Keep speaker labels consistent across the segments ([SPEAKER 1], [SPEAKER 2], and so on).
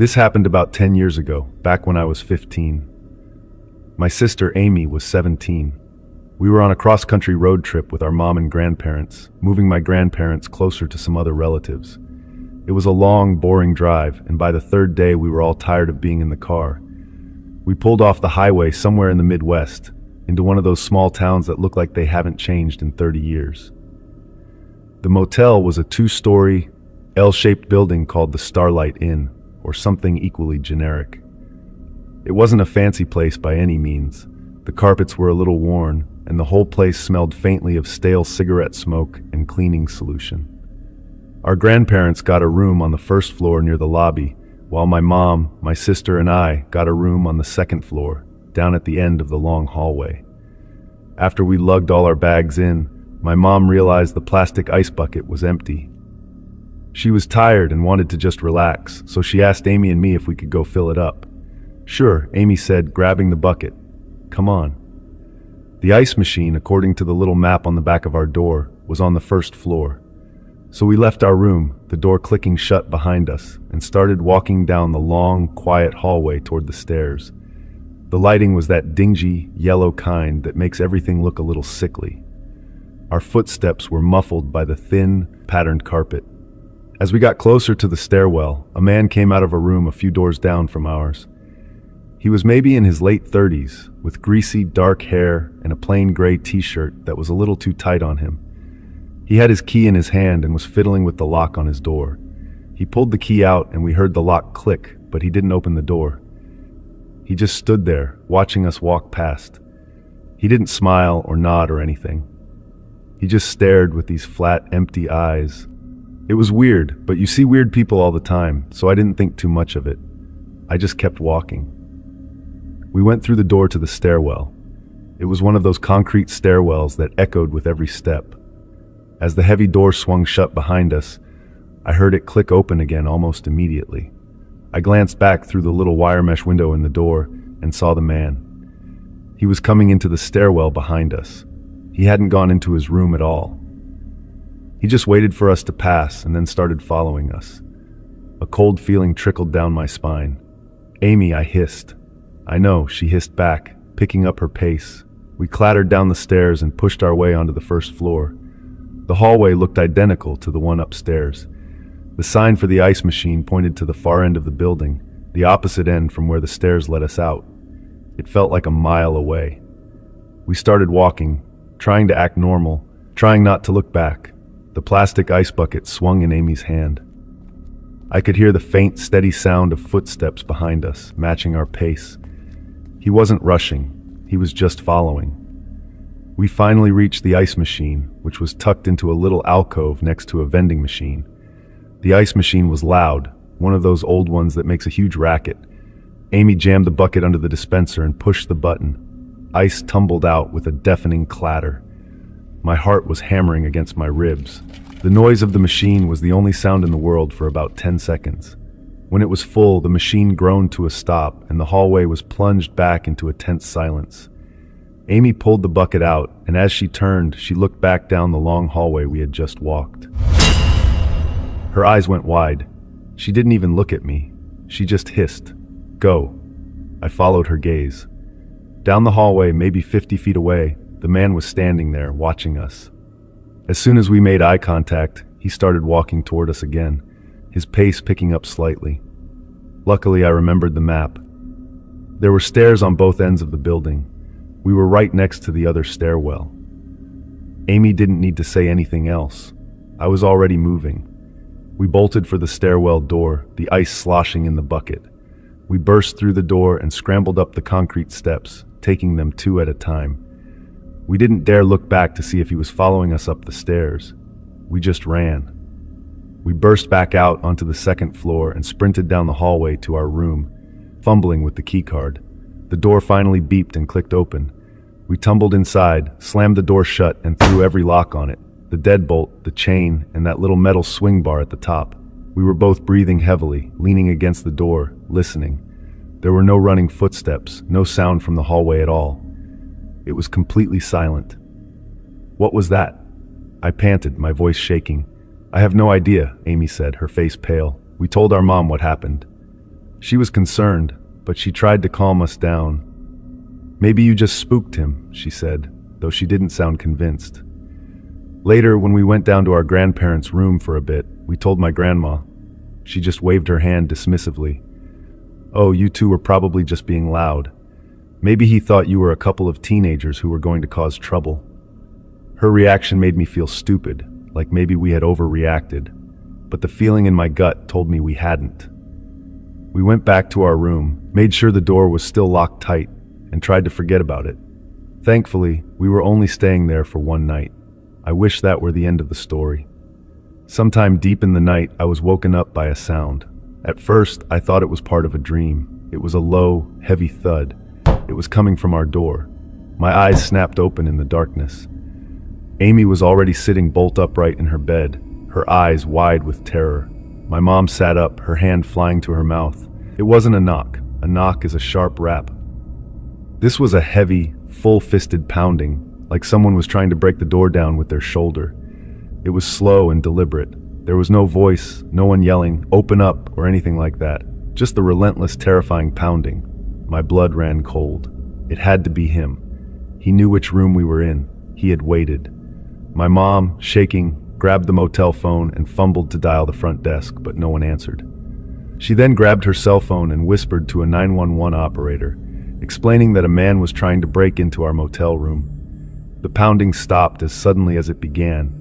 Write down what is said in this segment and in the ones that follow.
[SPEAKER 1] This happened about 10 years ago, back when I was 15. My sister Amy was 17. We were on a cross-country road trip with our mom and grandparents, moving my grandparents closer to some other relatives. It was a long, boring drive, and by the third day we were all tired of being in the car. We pulled off the highway somewhere in the Midwest, into one of those small towns that look like they haven't changed in 30 years. The motel was a 2-story, L-shaped building called the Starlight Inn, or something equally generic. It wasn't a fancy place by any means. The carpets were a little worn, and the whole place smelled faintly of stale cigarette smoke and cleaning solution. Our grandparents got a room on the first floor near the lobby, while my mom, my sister, and I got a room on the second floor, down at the end of the long hallway. After we lugged all our bags in, my mom realized the plastic ice bucket was empty. She was tired and wanted to just relax, so she asked Amy and me if we could go fill it up. Sure, Amy said, grabbing the bucket. Come on. The ice machine, according to the little map on the back of our door, was on the first floor. So we left our room, the door clicking shut behind us, and started walking down the long, quiet hallway toward the stairs. The lighting was that dingy, yellow kind that makes everything look a little sickly. Our footsteps were muffled by the thin, patterned carpet. As we got closer to the stairwell, a man came out of a room a few doors down from ours. He was maybe in his late 30s, with greasy, dark hair and a plain gray t-shirt that was a little too tight on him. He had his key in his hand and was fiddling with the lock on his door. He pulled the key out and we heard the lock click, but he didn't open the door. He just stood there, watching us walk past. He didn't smile or nod or anything. He just stared with these flat, empty eyes. It was weird, but you see weird people all the time, so I didn't think too much of it. I just kept walking. We went through the door to the stairwell. It was one of those concrete stairwells that echoed with every step. As the heavy door swung shut behind us, I heard it click open again almost immediately. I glanced back through the little wire mesh window in the door and saw the man. He was coming into the stairwell behind us. He hadn't gone into his room at all. He just waited for us to pass and then started following us. A cold feeling trickled down my spine. Amy, I hissed. I know, she hissed back, picking up her pace. We clattered down the stairs and pushed our way onto the first floor. The hallway looked identical to the one upstairs. The sign for the ice machine pointed to the far end of the building, the opposite end from where the stairs led us out. It felt like a mile away. We started walking, trying to act normal, trying not to look back. The plastic ice bucket swung in Amy's hand. I could hear the faint, steady sound of footsteps behind us, matching our pace. He wasn't rushing, he was just following. We finally reached the ice machine, which was tucked into a little alcove next to a vending machine. The ice machine was loud, one of those old ones that makes a huge racket. Amy jammed the bucket under the dispenser and pushed the button. Ice tumbled out with a deafening clatter. My heart was hammering against my ribs. The noise of the machine was the only sound in the world for about 10 seconds. When it was full, the machine groaned to a stop, and the hallway was plunged back into a tense silence. Amy pulled the bucket out, and as she turned, she looked back down the long hallway we had just walked. Her eyes went wide. She didn't even look at me. She just hissed, "Go." I followed her gaze. Down the hallway, maybe 50 feet away, the man was standing there, watching us. As soon as we made eye contact, he started walking toward us again, his pace picking up slightly. Luckily, I remembered the map. There were stairs on both ends of the building. We were right next to the other stairwell. Amy didn't need to say anything else. I was already moving. We bolted for the stairwell door, the ice sloshing in the bucket. We burst through the door and scrambled up the concrete steps, taking them 2 at a time. We didn't dare look back to see if he was following us up the stairs. We just ran. We burst back out onto the second floor and sprinted down the hallway to our room, fumbling with the key card. The door finally beeped and clicked open. We tumbled inside, slammed the door shut, and threw every lock on it. The deadbolt, the chain, and that little metal swing bar at the top. We were both breathing heavily, leaning against the door, listening. There were no running footsteps, no sound from the hallway at all. It was completely silent. What was that? I panted, my voice shaking. I have no idea, Amy said, her face pale. We told our mom what happened. She was concerned, but she tried to calm us down. "Maybe you just spooked him," she said, though she didn't sound convinced. Later, when we went down to our grandparents' room for a bit, we told my grandma. She just waved her hand dismissively. "Oh, you two were probably just being loud. Maybe he thought you were a couple of teenagers who were going to cause trouble." Her reaction made me feel stupid, like maybe we had overreacted, but the feeling in my gut told me we hadn't. We went back to our room, made sure the door was still locked tight, and tried to forget about it. Thankfully, we were only staying there for one night. I wish that were the end of the story. Sometime deep in the night, I was woken up by a sound. At first, I thought it was part of a dream. It was a low, heavy thud. It was coming from our door. My eyes snapped open in the darkness. Amy was already sitting bolt upright in her bed, her eyes wide with terror. My mom sat up, her hand flying to her mouth. It wasn't a knock. A knock is a sharp rap. This was a heavy, full-fisted pounding, like someone was trying to break the door down with their shoulder. It was slow and deliberate. There was no voice, no one yelling, "Open up," or anything like that. Just the relentless, terrifying pounding. My blood ran cold. It had to be him. He knew which room we were in. He had waited. My mom, shaking, grabbed the motel phone and fumbled to dial the front desk, but no one answered. She then grabbed her cell phone and whispered to a 911 operator, explaining that a man was trying to break into our motel room. The pounding stopped as suddenly as it began,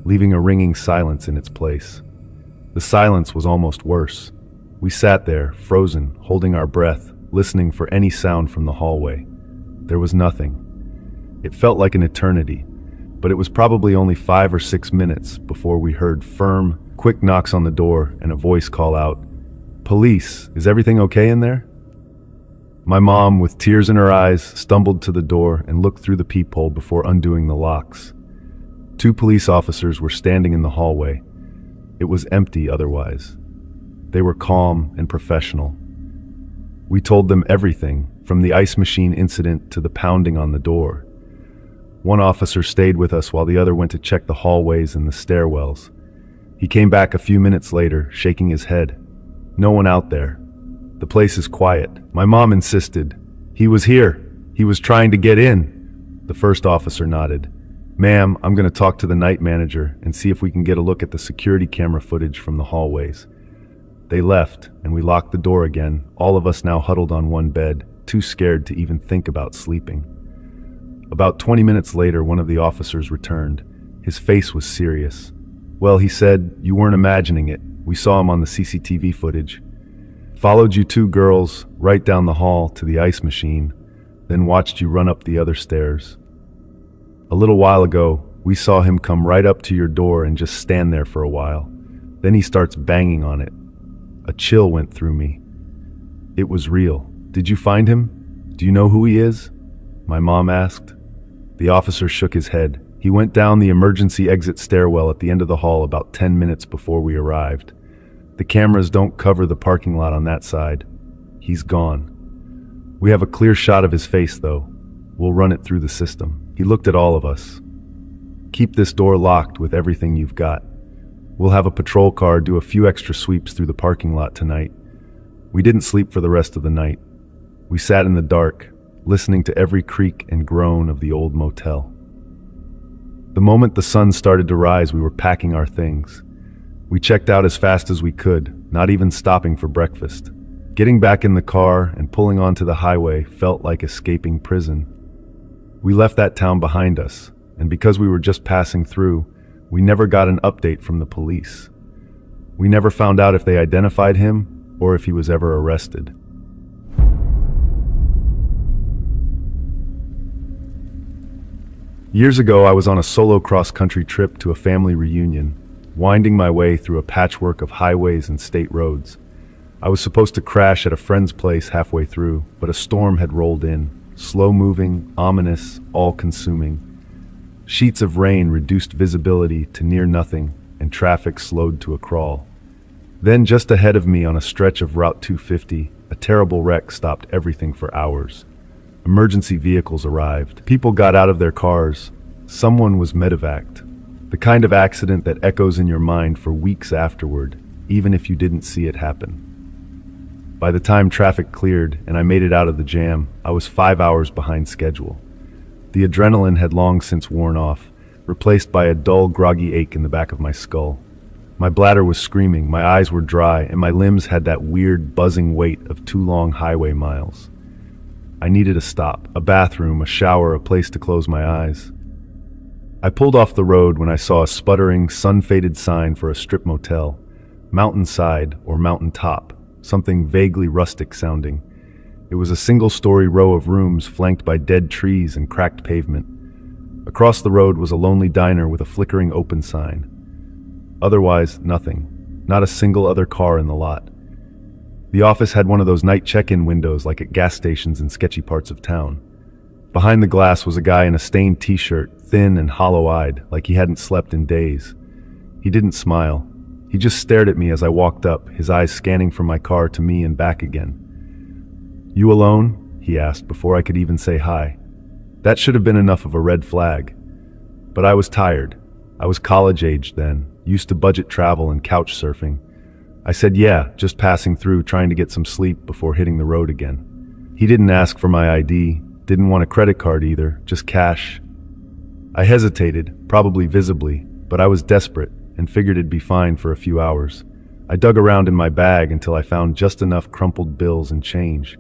[SPEAKER 1] leaving a ringing silence in its place. The silence was almost worse. We sat there, frozen, holding our breath, listening for any sound from the hallway. There was nothing. It felt like an eternity, but it was probably only 5 or 6 minutes before we heard firm, quick knocks on the door and a voice call out, "Police, is everything okay in there?" My mom, with tears in her eyes, stumbled to the door and looked through the peephole before undoing the locks. 2 police officers were standing in the hallway. It was empty otherwise. They were calm and professional. We told them everything, from the ice machine incident to the pounding on the door. One officer stayed with us while the other went to check the hallways and the stairwells. He came back a few minutes later, shaking his head. "No one out there. The place is quiet." My mom insisted. "He was here. He was trying to get in." The first officer nodded. "Ma'am, I'm going to talk to the night manager and see if we can get a look at the security camera footage from the hallways." They left, and we locked the door again, all of us now huddled on one bed, too scared to even think about sleeping. About 20 minutes later, one of the officers returned. His face was serious. "Well," he said, "you weren't imagining it. We saw him on the CCTV footage. Followed you 2 girls right down the hall to the ice machine, then watched you run up the other stairs. A little while ago, we saw him come right up to your door and just stand there for a while. Then he starts banging on it." A chill went through me. It was real. "Did you find him? Do you know who he is?" my mom asked. The officer shook his head. He went down the emergency exit stairwell at the end of the hall about 10 minutes before we arrived. The cameras don't cover the parking lot on that side. He's gone. We have a clear shot of his face, though. We'll run it through the system. He looked at all of us. "Keep this door locked with everything you've got. We'll have a patrol car do a few extra sweeps through the parking lot tonight." We didn't sleep for the rest of the night. We sat in the dark, listening to every creak and groan of the old motel. The moment the sun started to rise, we were packing our things. We checked out as fast as we could, not even stopping for breakfast. Getting back in the car and pulling onto the highway felt like escaping prison. We left that town behind us, and because we were just passing through, we never got an update from the police. We never found out if they identified him or if he was ever arrested. Years ago, I was on a solo cross-country trip to a family reunion, winding my way through a patchwork of highways and state roads. I was supposed to crash at a friend's place halfway through, but a storm had rolled in, slow-moving, ominous, all-consuming. Sheets of rain reduced visibility to near nothing, and traffic slowed to a crawl. Then, just ahead of me on a stretch of Route 250, a terrible wreck stopped everything for hours. Emergency vehicles arrived. People got out of their cars. Someone was medevaced. The kind of accident that echoes in your mind for weeks afterward, even if you didn't see it happen. By the time traffic cleared and I made it out of the jam, I was 5 hours behind schedule. The adrenaline had long since worn off, replaced by a dull, groggy ache in the back of my skull. My bladder was screaming, my eyes were dry, and my limbs had that weird, buzzing weight of 2 long highway miles. I needed a stop, a bathroom, a shower, a place to close my eyes. I pulled off the road when I saw a sputtering, sun-faded sign for a strip motel, Mountainside or Mountain Top, something vaguely rustic sounding. It was a single-story row of rooms flanked by dead trees and cracked pavement. Across the road was a lonely diner with a flickering open sign. Otherwise, nothing. Not a single other car in the lot. The office had one of those night check-in windows like at gas stations in sketchy parts of town. Behind the glass was a guy in a stained t-shirt, thin and hollow-eyed, like he hadn't slept in days. He didn't smile. He just stared at me as I walked up, his eyes scanning from my car to me and back again. "You alone?" he asked before I could even say hi. That should have been enough of a red flag. But I was tired. I was college-aged then, used to budget travel and couch surfing. I said yeah, just passing through trying to get some sleep before hitting the road again. He didn't ask for my ID, didn't want a credit card either, just cash. I hesitated, probably visibly, but I was desperate and figured it'd be fine for a few hours. I dug around in my bag until I found just enough crumpled bills and change.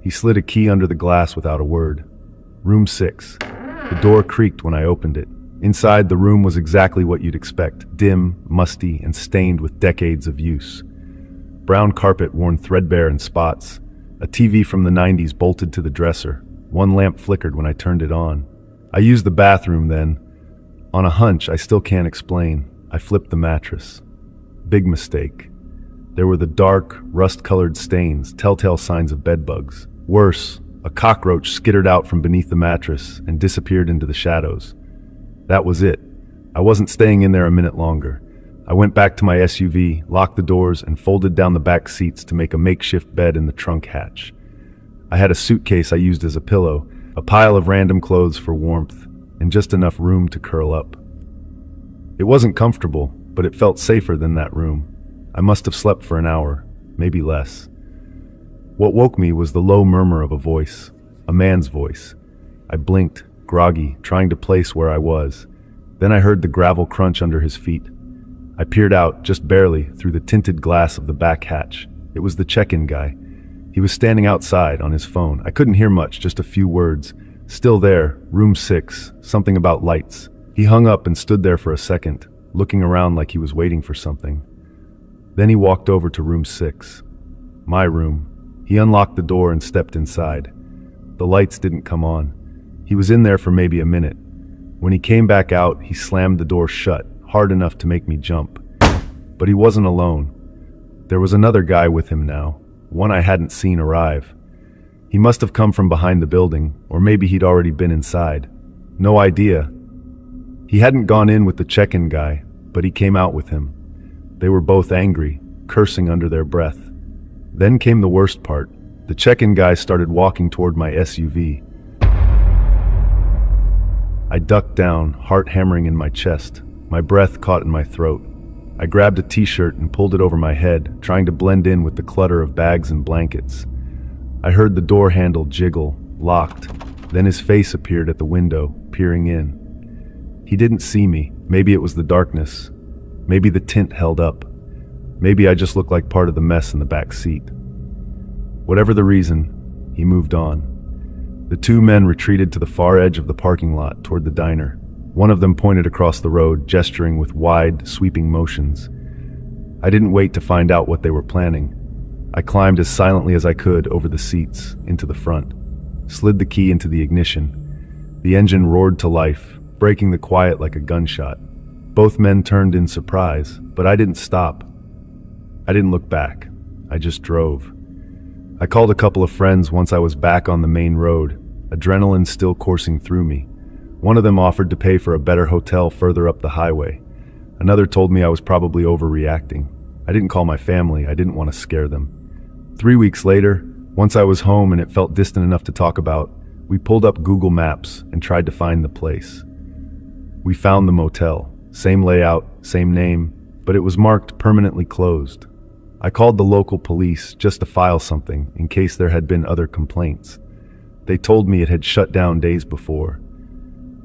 [SPEAKER 1] He slid a key under the glass without a word. Room 6. The door creaked when I opened it. Inside, the room was exactly what you'd expect, dim, musty, and stained with decades of use. Brown carpet worn threadbare in spots. A TV from the 90s bolted to the dresser. One lamp flickered when I turned it on. I used the bathroom then. On a hunch I still can't explain, I flipped the mattress. Big mistake. There were the dark, rust-colored stains, telltale signs of bedbugs. Worse, a cockroach skittered out from beneath the mattress and disappeared into the shadows. That was it. I wasn't staying in there a minute longer. I went back to my SUV, locked the doors, and folded down the back seats to make a makeshift bed in the trunk hatch. I had a suitcase I used as a pillow, a pile of random clothes for warmth, and just enough room to curl up. It wasn't comfortable, but it felt safer than that room. I must have slept for an hour, maybe less. What woke me was the low murmur of a voice, a man's voice. I blinked, groggy, trying to place where I was. Then I heard the gravel crunch under his feet. I peered out, just barely, through the tinted glass of the back hatch. It was the check-in guy. He was standing outside on his phone. I couldn't hear much, just a few words. Still there, room 6, something about lights. He hung up and stood there for a second, looking around like he was waiting for something. Then he walked over to room 6. My room. He unlocked the door and stepped inside. The lights didn't come on. He was in there for maybe a minute. When he came back out, he slammed the door shut, hard enough to make me jump. But he wasn't alone. There was another guy with him now, one I hadn't seen arrive. He must have come from behind the building, or maybe he'd already been inside. No idea. He hadn't gone in with the check-in guy, but he came out with him. They were both angry, cursing under their breath. Then came the worst part. The check-in guy started walking toward my SUV. I ducked down, heart hammering in my chest. My breath caught in my throat. I grabbed a t-shirt and pulled it over my head, trying to blend in with the clutter of bags and blankets. I heard the door handle jiggle, locked. Then his face appeared at the window, peering in. He didn't see me. Maybe it was the darkness. Maybe the tint held up. Maybe I just looked like part of the mess in the back seat. Whatever the reason, he moved on. The two men retreated to the far edge of the parking lot toward the diner. One of them pointed across the road, gesturing with wide, sweeping motions. I didn't wait to find out what they were planning. I climbed as silently as I could over the seats, into the front, slid the key into the ignition. The engine roared to life, breaking the quiet like a gunshot. Both men turned in surprise, but I didn't stop. I didn't look back. I just drove. I called a couple of friends once I was back on the main road, adrenaline still coursing through me. One of them offered to pay for a better hotel further up the highway. Another told me I was probably overreacting. I didn't call my family. I didn't want to scare them. 3 weeks later, once I was home and it felt distant enough to talk about, we pulled up Google Maps and tried to find the place. We found the motel. Same layout, same name, but it was marked permanently closed. I called the local police just to file something in case there had been other complaints. They told me it had shut down days before.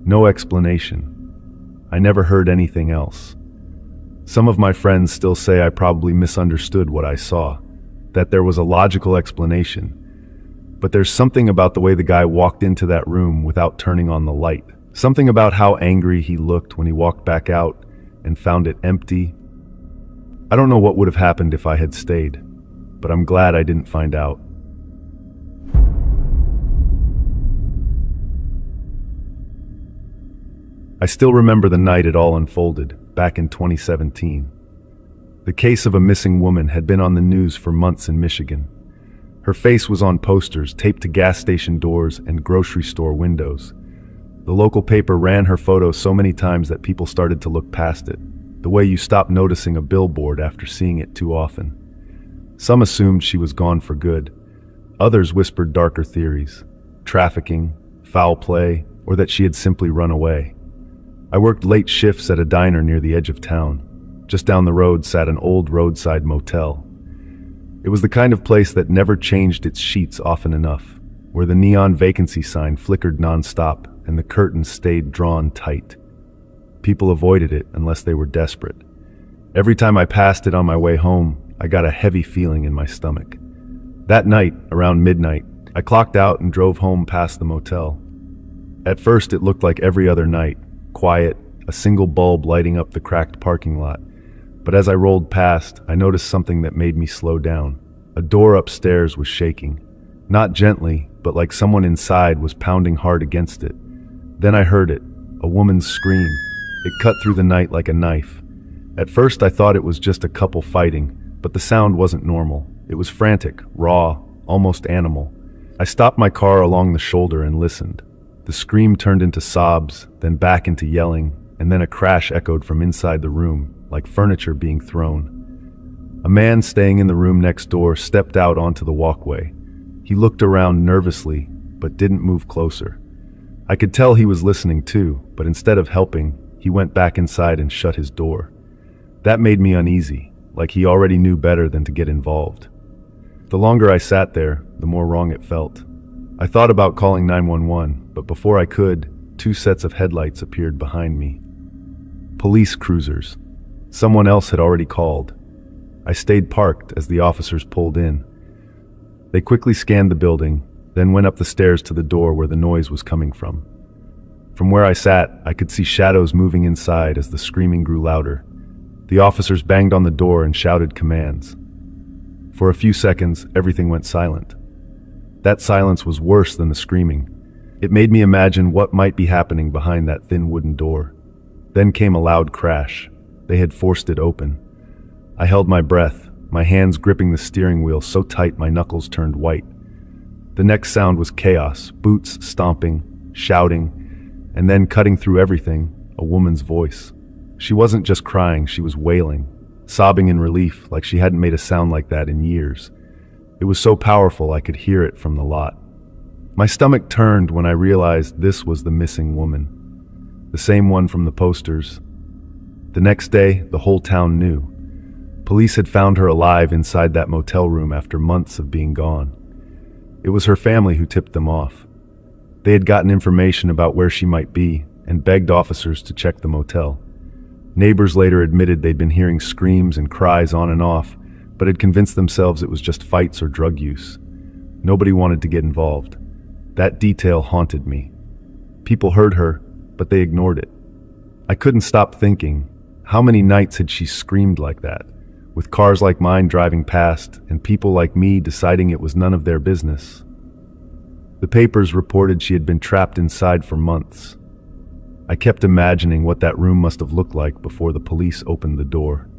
[SPEAKER 1] No explanation. I never heard anything else. Some of my friends still say I probably misunderstood what I saw, that there was a logical explanation. But there's something about the way the guy walked into that room without turning on the light. Something about how angry he looked when he walked back out and found it empty. I don't know what would have happened if I had stayed, but I'm glad I didn't find out. I still remember the night it all unfolded, back in 2017. The case of a missing woman had been on the news for months in Michigan. Her face was on posters taped to gas station doors and grocery store windows. The local paper ran her photo so many times that people started to look past it, the way you stop noticing a billboard after seeing it too often. Some assumed she was gone for good. Others whispered darker theories: trafficking, foul play, or that she had simply run away. I worked late shifts at a diner near the edge of town. Just down the road sat an old roadside motel. It was the kind of place that never changed its sheets often enough, where the neon vacancy sign flickered nonstop and the curtains stayed drawn tight. People avoided it unless they were desperate. Every time I passed it on my way home, I got a heavy feeling in my stomach. That night, around midnight, I clocked out and drove home past the motel. At first, it looked like every other night, quiet, a single bulb lighting up the cracked parking lot. But as I rolled past, I noticed something that made me slow down. A door upstairs was shaking. Not gently, but like someone inside was pounding hard against it. Then I heard it, a woman's scream. It cut through the night like a knife. At first I thought it was just a couple fighting, but the sound wasn't normal. It was frantic, raw, almost animal. I stopped my car along the shoulder and listened. The scream turned into sobs, then back into yelling, and then a crash echoed from inside the room, like furniture being thrown. A man staying in the room next door stepped out onto the walkway. He looked around nervously, but didn't move closer. I could tell he was listening too, but instead of helping, he went back inside and shut his door. That made me uneasy, like he already knew better than to get involved. The longer I sat there, the more wrong it felt. I thought about calling 911, but before I could, 2 sets of headlights appeared behind me. Police cruisers. Someone else had already called. I stayed parked as the officers pulled in. They quickly scanned the building, then went up the stairs to the door where the noise was coming from. From where I sat, I could see shadows moving inside as the screaming grew louder. The officers banged on the door and shouted commands. For a few seconds, everything went silent. That silence was worse than the screaming. It made me imagine what might be happening behind that thin wooden door. Then came a loud crash. They had forced it open. I held my breath, my hands gripping the steering wheel so tight my knuckles turned white. The next sound was chaos, boots stomping, shouting, and then cutting through everything, a woman's voice. She wasn't just crying, she was wailing, sobbing in relief like she hadn't made a sound like that in years. It was so powerful I could hear it from the lot. My stomach turned when I realized this was the missing woman. The same one from the posters. The next day, the whole town knew. Police had found her alive inside that motel room after months of being gone. It was her family who tipped them off. They had gotten information about where she might be and begged officers to check the motel. Neighbors later admitted they'd been hearing screams and cries on and off, but had convinced themselves it was just fights or drug use. Nobody wanted to get involved. That detail haunted me. People heard her, but they ignored it. I couldn't stop thinking, how many nights had she screamed like that, with cars like mine driving past and people like me deciding it was none of their business? The papers reported she had been trapped inside for months. I kept imagining what that room must have looked like before the police opened the door.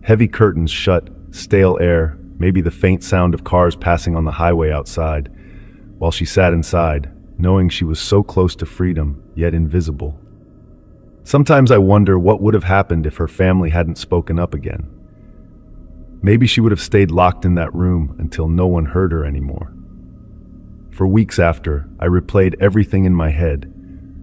[SPEAKER 1] Heavy curtains shut, stale air, maybe the faint sound of cars passing on the highway outside, while she sat inside, knowing she was so close to freedom, yet invisible. Sometimes I wonder what would have happened if her family hadn't spoken up again. Maybe she would have stayed locked in that room until no one heard her anymore. For weeks after, I replayed everything in my head: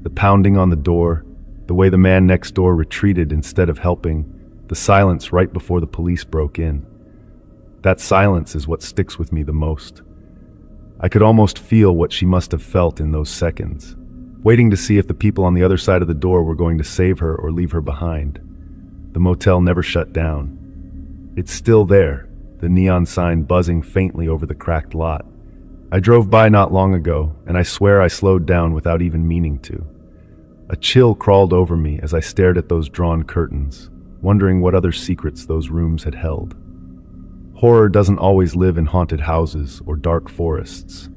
[SPEAKER 1] the pounding on the door, the way the man next door retreated instead of helping, the silence right before the police broke in. That silence is what sticks with me the most. I could almost feel what she must have felt in those seconds, waiting to see if the people on the other side of the door were going to save her or leave her behind. The motel never shut down. It's still there, the neon sign buzzing faintly over the cracked lot. I drove by not long ago, and I swear I slowed down without even meaning to. A chill crawled over me as I stared at those drawn curtains, wondering what other secrets those rooms had held. Horror doesn't always live in haunted houses or dark forests.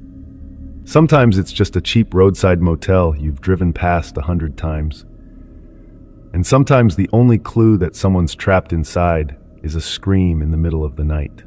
[SPEAKER 1] Sometimes it's just a cheap roadside motel you've driven past 100 times. And sometimes the only clue that someone's trapped inside is a scream in the middle of the night.